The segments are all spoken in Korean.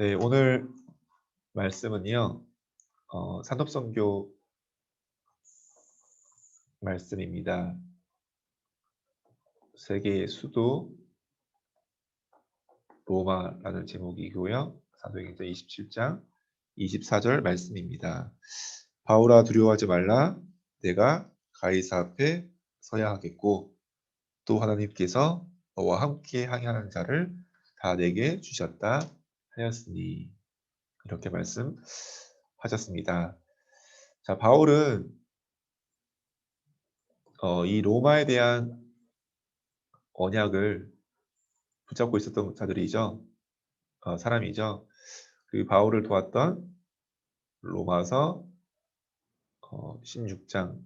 네, 오늘 말씀은요, 산업선교 말씀입니다. 세계의 수도 로마라는 제목이고요. 사도행전 27장 24절 말씀입니다. 바울아 두려워하지 말라. 내가 가이사 앞에 서야 하겠고 또 하나님께서 너와 함께 항해하는 자를 다 내게 주셨다 하였으니 이렇게 말씀하셨습니다. 자, 바울은 이 로마에 대한 언약을 붙잡고 있었던 자들이죠. 사람이죠. 그 바울을 도왔던 로마서 16장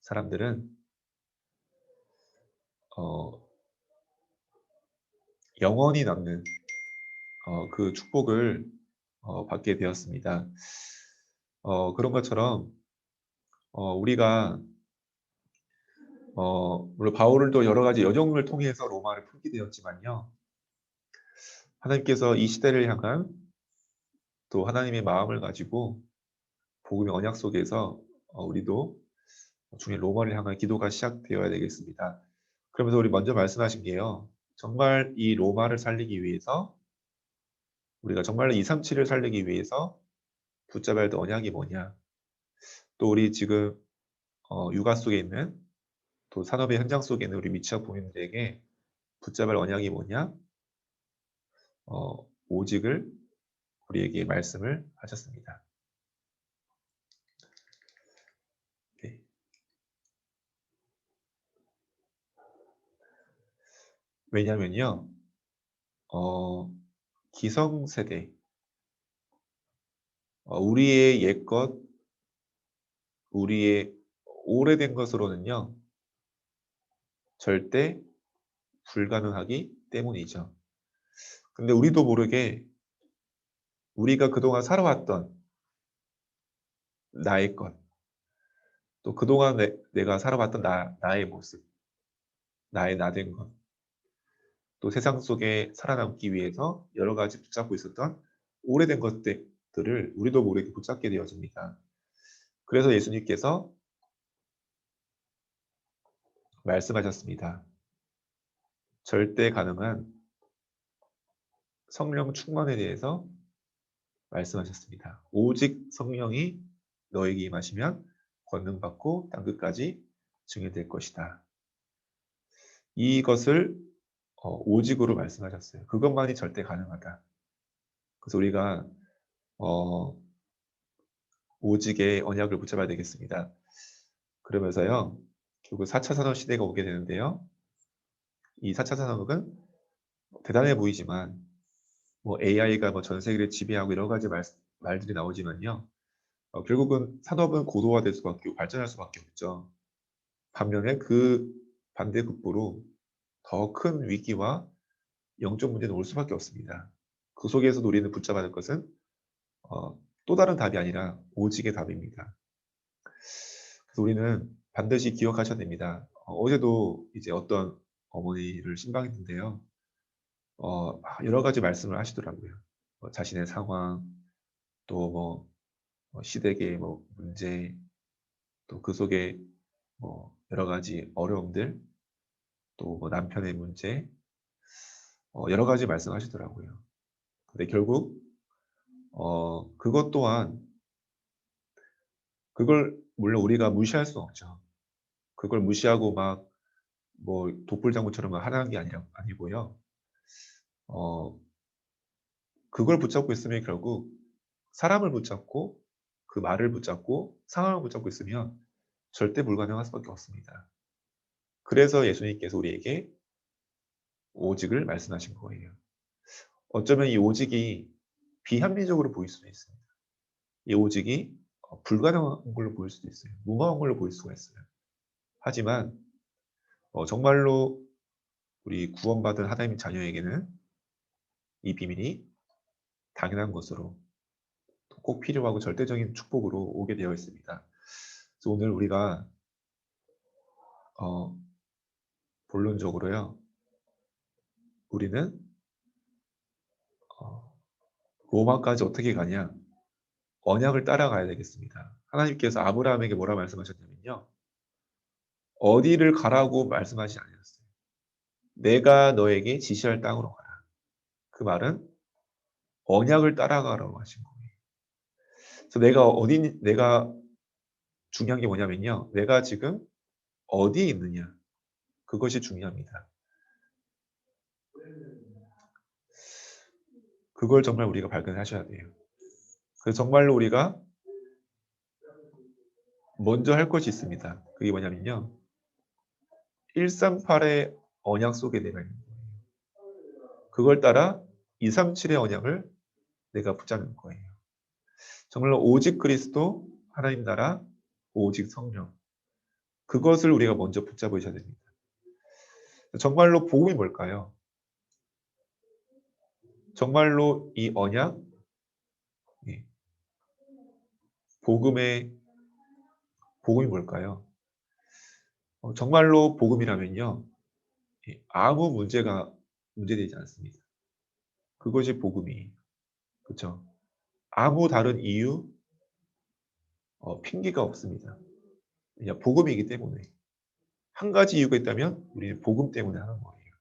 사람들은 어, 영원히 남는 그 축복을 받게 되었습니다. 그런 것처럼 우리가 물론 바울을 또 여러 가지 여정을 통해서 로마를 풀게 되었지만요. 하나님께서 이 시대를 향한 또 하나님의 마음을 가지고 복음의 언약 속에서 우리도 중에 로마를 향한 기도가 시작되어야 되겠습니다. 그러면서 우리 먼저 말씀하신 게요. 정말 이 로마를 살리기 위해서 우리가 정말 237을 살리기 위해서 붙잡아야 할 언약이 뭐냐. 또 우리 지금 육아 속에 있는 또 산업의 현장 속에 있는 우리 미취학 부모님들에게 붙잡을 언약이 뭐냐. 오직을 우리에게 말씀을 하셨습니다. 네. 왜냐면요. 기성세대 우리의 옛것 우리의 오래된 것으로는요. 절대 불가능하기 때문이죠. 근데 우리도 모르게 우리가 그동안 살아왔던 나의 것, 또 그동안 내가 살아왔던 나의 모습, 나의 나된 것, 또 세상 속에 살아남기 위해서 여러 가지 붙잡고 있었던 오래된 것들을 우리도 모르게 붙잡게 되어집니다. 그래서 예수님께서 말씀하셨습니다. 절대 가능한 성령 충만에 대해서 말씀하셨습니다. 오직 성령이 너에게 임하시면 권능받고 땅끝까지 증인될 것이다. 이것을 오직으로 말씀하셨어요. 그것만이 절대 가능하다. 그래서 우리가 어, 오직의 언약을 붙잡아야 되겠습니다. 그러면서요. 결국 4차 산업 시대가 오게 되는데요. 이 4차 산업은 대단해 보이지만 뭐 AI가 뭐 전 세계를 지배하고 여러 가지 말들이 나오지만요. 결국은 산업은 고도화될 수밖에 없고 발전할 수밖에 없죠. 반면에 그 반대급부로 더 큰 위기와 영적 문제는 올 수밖에 없습니다. 그 속에서도 우리는 붙잡아야 할 것은 또 다른 답이 아니라 오직의 답입니다. 그래서 우리는 반드시 기억하셔야 됩니다. 어제도 이제 어떤 어머니를 신방했는데요. 여러 가지 말씀을 하시더라고요. 자신의 상황, 또 시댁의 문제, 또 그 속에 여러 가지 어려움들, 또 남편의 문제, 여러 가지 말씀하시더라고요. 근데 결국 그것 또한 그걸 물론 우리가 무시할 수는 없죠. 그걸 무시하고 막 독불장군처럼 하라는 게 아니고요. 어, 그걸 붙잡고 있으면 결국 사람을 붙잡고 그 말을 붙잡고 상황을 붙잡고 있으면 절대 불가능할 수밖에 없습니다. 그래서 예수님께서 우리에게 오직을 말씀하신 거예요. 어쩌면 이 오직이 비합리적으로 보일 수도 있습니다. 이 오직이 불가능한 걸로 보일 수도 있어요. 무모한 걸로 보일 수가 있어요. 하지만 정말로 우리 구원받은 하나님의 자녀에게는 이 비밀이 당연한 것으로 꼭 필요하고 절대적인 축복으로 오게 되어 있습니다. 그래서 오늘 우리가 어, 본론적으로요. 우리는 로마까지 어떻게 가냐? 언약을 따라가야 되겠습니다. 하나님께서 아브라함에게 뭐라 말씀하셨냐면요. 어디를 가라고 말씀하지 않으셨어요. 내가 너에게 지시할 땅으로 가라. 그 말은 언약을 따라가라고 하신 거예요. 그래서 내가 중요한 게 뭐냐면요. 내가 지금 어디에 있느냐. 그것이 중요합니다. 그걸 정말 우리가 발견하셔야 돼요. 그래서 정말로 우리가 먼저 할 것이 있습니다. 그게 뭐냐면요. 138의 언약 속에 내가 있는 거예요. 그걸 따라 237의 언약을 내가 붙잡는 거예요. 정말로 오직 그리스도, 하나님 나라, 오직 성령. 그것을 우리가 먼저 붙잡으셔야 됩니다. 정말로 복음이 뭘까요? 정말로 이 언약, 복음이 뭘까요? 정말로 복음이라면요. 아무 문제되지 않습니다. 그것이 복음이에요. 그렇죠? 아무 다른 이유, 핑계가 없습니다. 그냥 복음이기 때문에. 한 가지 이유가 있다면 우리는 복음 때문에 하는 거예요.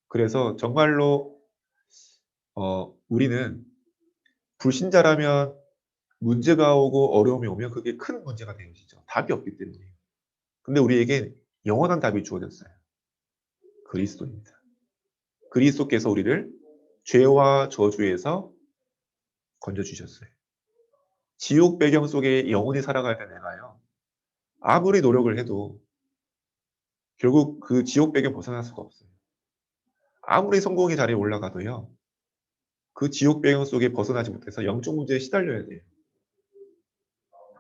그래서 정말로 우리는 불신자라면 문제가 오고 어려움이 오면 그게 큰 문제가 되는 것이죠. 답이 없기 때문에. 근데 우리에게 영원한 답이 주어졌어요. 그리스도입니다. 그리스도께서 우리를 죄와 저주에서 건져주셨어요. 지옥 배경 속에 영원히 살아가야 될 내가요. 아무리 노력을 해도 결국 그 지옥 배경 벗어날 수가 없어요. 아무리 성공의 자리에 올라가도요. 그 지옥 배경 속에 벗어나지 못해서 영적 문제에 시달려야 돼요.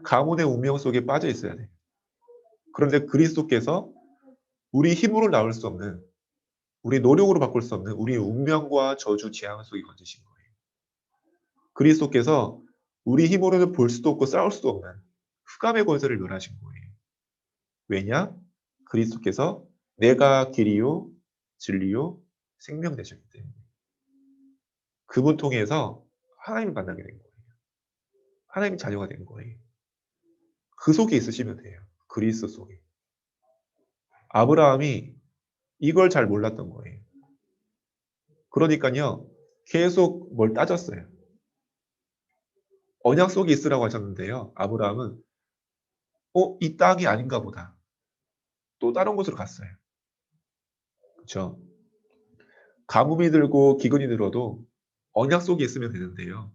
가문의 운명 속에 빠져 있어야 돼요. 그런데 그리스도께서 우리 힘으로 나올 수 없는, 우리 노력으로 바꿀 수 없는 우리 운명과 저주 재앙 속에 건지신 거예요. 그리스도께서 우리 힘으로는 볼 수도 없고 싸울 수도 없는 흑암의 권세를 멸하신 거예요. 왜냐? 그리스도께서 내가 길이요 진리요 생명 되셨기 때문에. 그분 통해서 하나님을 만나게 된 거예요. 하나님의 자녀가 된 거예요. 그 속에 있으시면 돼요. 그리스도 속에. 아브라함이 이걸 잘 몰랐던 거예요. 그러니까요. 계속 뭘 따졌어요. 언약 속에 있으라고 하셨는데요. 아브라함은 이 땅이 아닌가 보다. 또 다른 곳으로 갔어요. 그렇죠? 가뭄이 들고 기근이 들어도 언약 속에 있으면 되는데요.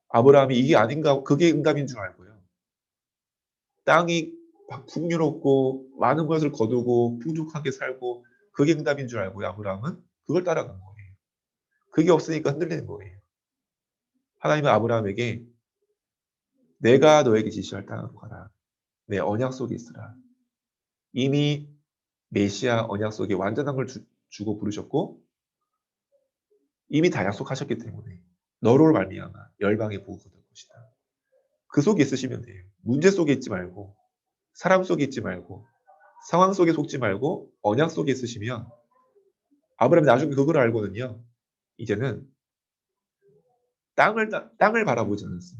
아브라함이 이게 아닌가, 그게 응답인 줄 알고요. 땅이 풍요롭고 많은 것을 거두고 풍족하게 살고 그게 응답인 줄 알고요. 아브라함은 그걸 따라간 거예요. 그게 없으니까 흔들리는 거예요. 하나님은 아브라함에게 내가 너에게 지시할 땅으로 가라. 내 언약 속에 있으라. 이미 메시아 언약 속에 완전한 걸 주고 부르셨고 이미 다 약속하셨기 때문에 너로 말미암아 열방의 보호가 될 것이다. 그 속에 있으시면 돼요. 문제 속에 있지 말고 사람 속에 있지 말고 상황 속에 속지 말고 언약 속에 있으시면 아브라함이 나중에 그걸 알고는요. 이제는 땅을 바라보지 않았어요.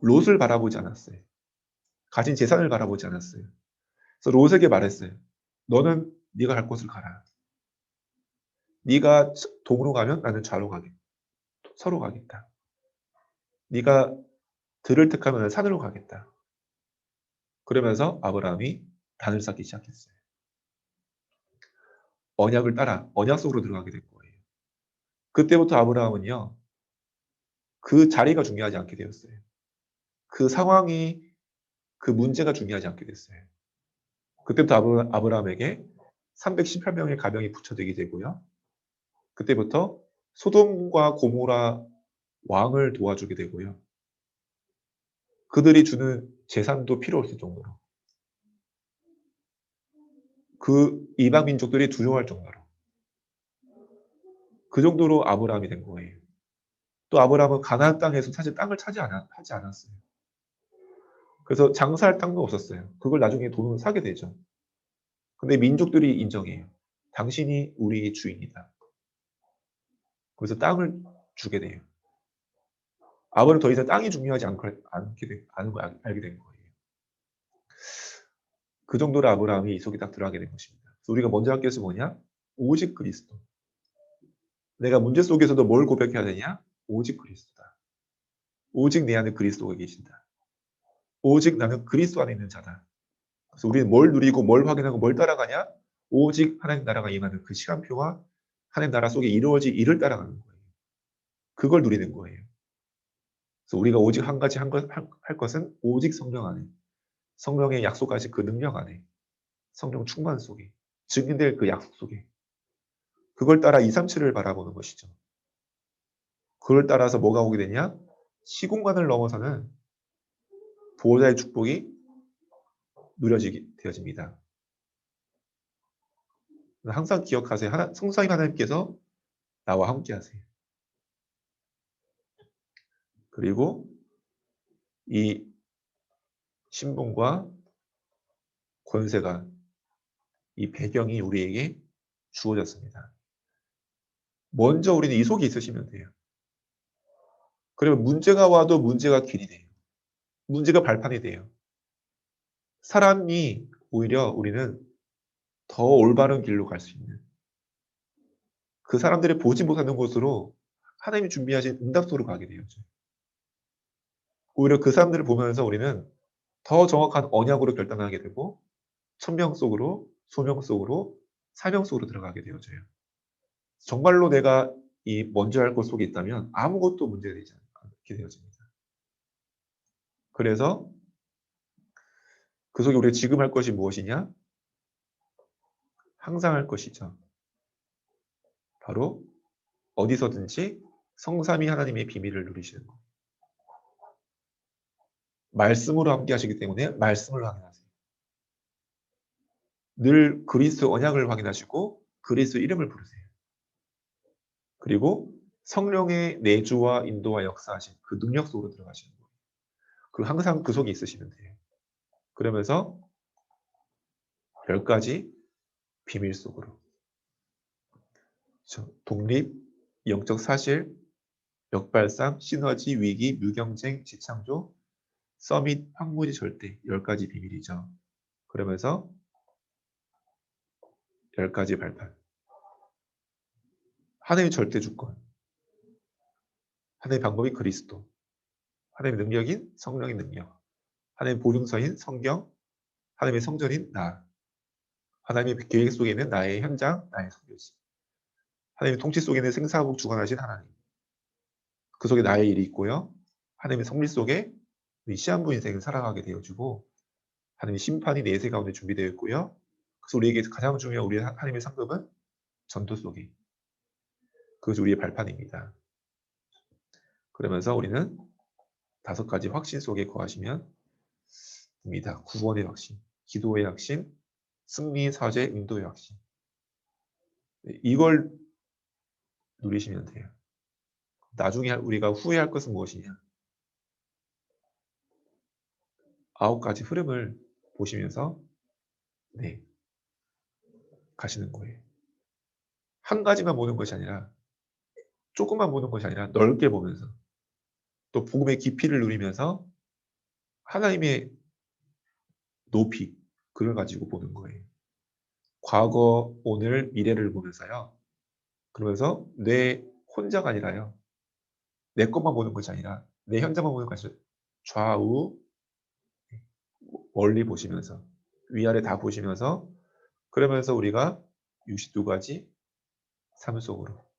롯을 바라보지 않았어요. 가진 재산을 바라보지 않았어요. 그래서 롯에게 말했어요. 너는 네가 갈 곳을 가라. 네가 동으로 가면 나는 좌로 가겠다. 서로 가겠다. 네가 들을 택하면 나는 산으로 가겠다. 그러면서 아브라함이 단을 쌓기 시작했어요. 언약을 따라 언약 속으로 들어가게 된 거예요. 그때부터 아브라함은요. 그 자리가 중요하지 않게 되었어요. 그 상황이 그 문제가 중요하지 않게 됐어요. 그때부터 아브라함에게 318명의 가병이 붙여되게 되고요. 그때부터 소돔과 고모라 왕을 도와주게 되고요. 그들이 주는 재산도 필요 없을 정도로 그 이방 민족들이 두려워할 정도로 그 정도로 아브라함이 된 거예요. 또 아브라함은 가나안 땅에서 사실 땅을 하지 않았어요. 그래서 장사할 땅도 없었어요. 그걸 나중에 돈으로 사게 되죠. 근데 민족들이 인정해요. 당신이 우리 주인이다. 그래서 땅을 주게 돼요. 아브라함은 더 이상 땅이 중요하지 않은 걸 알게 된 거예요. 그 정도로 아브라함이 이 속에 딱 들어가게 된 것입니다. 그래서 우리가 먼저 할 것은 뭐냐? 오직 그리스도. 내가 문제 속에서도 뭘 고백해야 되냐? 오직 그리스도다. 오직 내 안에 그리스도가 계신다. 오직 나는 그리스도 안에 있는 자다. 그래서 우리는 뭘 누리고 뭘 확인하고 뭘 따라가냐? 오직 하나님 나라가 임하는 그 시간표와 하나님 나라 속에 이루어질 일을 따라가는 거예요. 그걸 누리는 거예요. 그래서 우리가 오직 한 가지 할 것은 오직 성령 안에, 성령의 약속하신 그 능력 안에, 성령 충만 속에, 증인될 그 약속 속에, 그걸 따라 237을 바라보는 것이죠. 그걸 따라서 뭐가 오게 되냐? 시공간을 넘어서는 보호자의 축복이 누려지게 되어집니다. 항상 기억하세요. 성삼위 하나님께서 나와 함께 하세요. 그리고 이 신분과 권세가, 이 배경이 우리에게 주어졌습니다. 먼저 우리는 이 속에 있으시면 돼요. 그러면 문제가 와도 문제가 길이 돼요. 문제가 발판이 돼요. 사람이 오히려 우리는 더 올바른 길로 갈 수 있는, 그 사람들이 보지 못하는 곳으로 하나님이 준비하신 응답소로 가게 돼요. 오히려 그 사람들을 보면서 우리는 더 정확한 언약으로 결단하게 되고 천명 속으로, 소명 속으로, 사명 속으로 들어가게 되어져요. 정말로 내가 이 먼저 할 것 속에 있다면 아무것도 문제가 되지 않게 되어집니다. 그래서 그 속에 우리가 지금 할 것이 무엇이냐? 항상 할 것이죠. 바로 어디서든지 성삼위 하나님의 비밀을 누리시는 것. 말씀으로 함께 하시기 때문에 말씀을 확인하세요. 늘 그리스도 언약을 확인하시고 그리스도 이름을 부르세요. 그리고 성령의 내주와 인도와 역사하신 그 능력 속으로 들어가시는 거예요. 그 항상 그 속에 있으시면 돼요. 그러면서 10가지 비밀 속으로. 독립, 영적 사실, 역발상, 시너지, 위기, 무경쟁, 지창조, 서밋, 황무지 절대 10가지 비밀이죠. 그러면서 10가지 발판. 하나님의 절대 주권. 하나님의 방법이 그리스도. 하나님의 능력인 성령의 능력. 하나님의 보증서인 성경. 하나님의 성전인 나. 하나님의 계획 속에 있는 나의 현장, 나의 선교지. 하나님의 통치 속에 있는 생사국 주관하신 하나님. 그 속에 나의 일이 있고요. 하나님의 섭리 속에 우리 시한부 인생을 살아가게 되어지고 하나님의 심판이 내세 가운데 준비되어 있고요. 그래서 우리에게 가장 중요한 우리 하나님의 상급은 전투 속에. 그것이 우리의 발판입니다. 그러면서 우리는 5가지 확신 속에 거하시면 됩니다. 구원의 확신, 기도의 확신, 승리, 사죄, 인도의 확신. 이걸 누리시면 돼요. 나중에 우리가 후회할 것은 무엇이냐? 9가지 흐름을 보시면서 가시는 거예요. 한 가지만 보는 것이 아니라 조금만 보는 것이 아니라 넓게 보면서 또 복음의 깊이를 누리면서 하나님의 높이, 그걸 가지고 보는 거예요. 과거, 오늘, 미래를 보면서요. 그러면서 내 혼자가 아니라요. 내 것만 보는 것이 아니라 내 현장만 보는 것이 아니라 좌우 멀리 보시면서 위아래 다 보시면서 그러면서 우리가 62가지 삶 속으로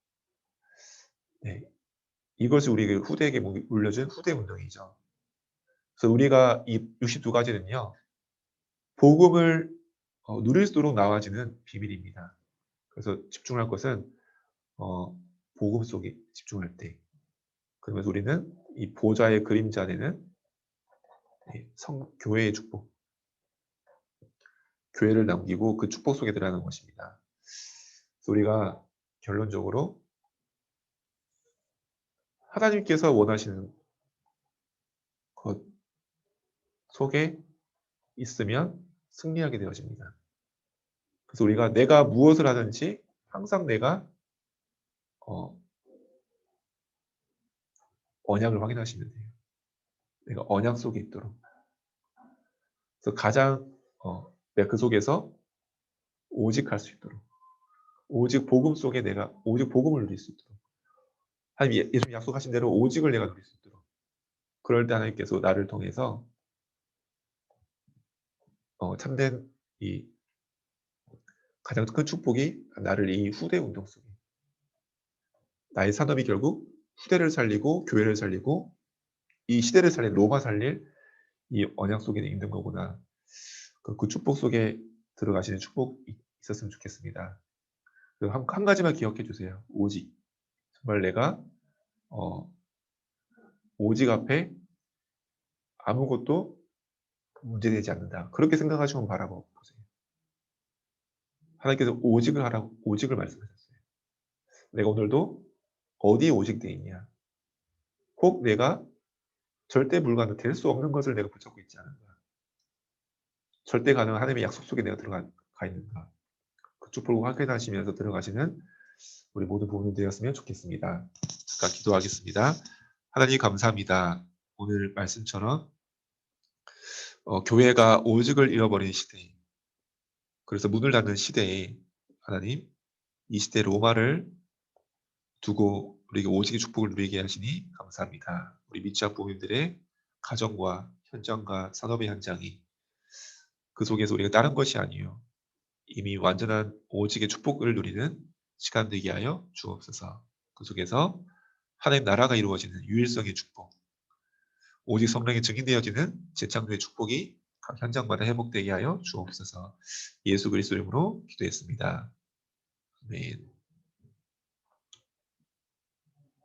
이것이 우리에게 후대에게 물려준 후대 운동이죠. 그래서 우리가 이 62가지는요. 복음을 누릴 수 있도록 나와지는 비밀입니다. 그래서 집중할 것은 복음 속에 집중할 때 그러면서 우리는 이 보좌의 그림자 안에는 교회의 축복, 교회를 남기고 그 축복 속에 들어가는 것입니다. 그래서 우리가 결론적으로 하나님께서 원하시는 것 속에 있으면 승리하게 되어집니다. 그래서 우리가 내가 무엇을 하든지 항상 내가 언약을 확인하시면 돼요. 내가 언약 속에 있도록. 그래서 가장 내가 그 속에서 오직 할 수 있도록. 오직 복음 속에 내가 오직 복음을 누릴 수 있도록. 하나님 예수님 약속하신 대로 오직을 내가 누릴 수 있도록. 그럴 때 하나님께서 나를 통해서 참된 이 가장 큰 축복이 나를 이 후대 운동 속에 나의 산업이 결국 후대를 살리고 교회를 살리고 이 시대를 살린 로마 살릴 이 언약 속에 있는 거구나. 그 축복 속에 들어가시는 축복이 있었으면 좋겠습니다. 한 가지만 기억해 주세요. 오직. 정말 내가 오직 앞에 아무것도 문제되지 않는다. 그렇게 생각하시면 바라보세요. 하나님께서 오직을 하라고 오직을 말씀하셨어요. 내가 오늘도 어디에 오직되어 있냐. 꼭 내가 절대 불가능 될 수 없는 것을 내가 붙잡고 있지 않은가. 절대 가능한 하나님의 약속 속에 내가 들어가 있는가. 그 축복을 확인하시면서 들어가시는 우리 모든 부분이 되었으면 좋겠습니다. 잠깐 기도하겠습니다. 하나님 감사합니다. 오늘 말씀처럼 교회가 오직을 잃어버린 시대, 그래서 문을 닫는 시대에 하나님 이 시대 로마를 두고 우리에게 오직의 축복을 누리게 하시니 감사합니다. 우리 미취학 부모님들의 가정과 현장과 산업의 현장이 그 속에서 우리가 다른 것이 아니요 이미 완전한 오직의 축복을 누리는 시간 되게 하여 주옵소서. 그 속에서 하나님 나라가 이루어지는 유일성의 축복, 오직 성령에 증인되어지는 재창조의 축복이 각 현장마다 회복되게 하여 주옵소서. 예수 그리스도 이름으로 기도했습니다. 아멘.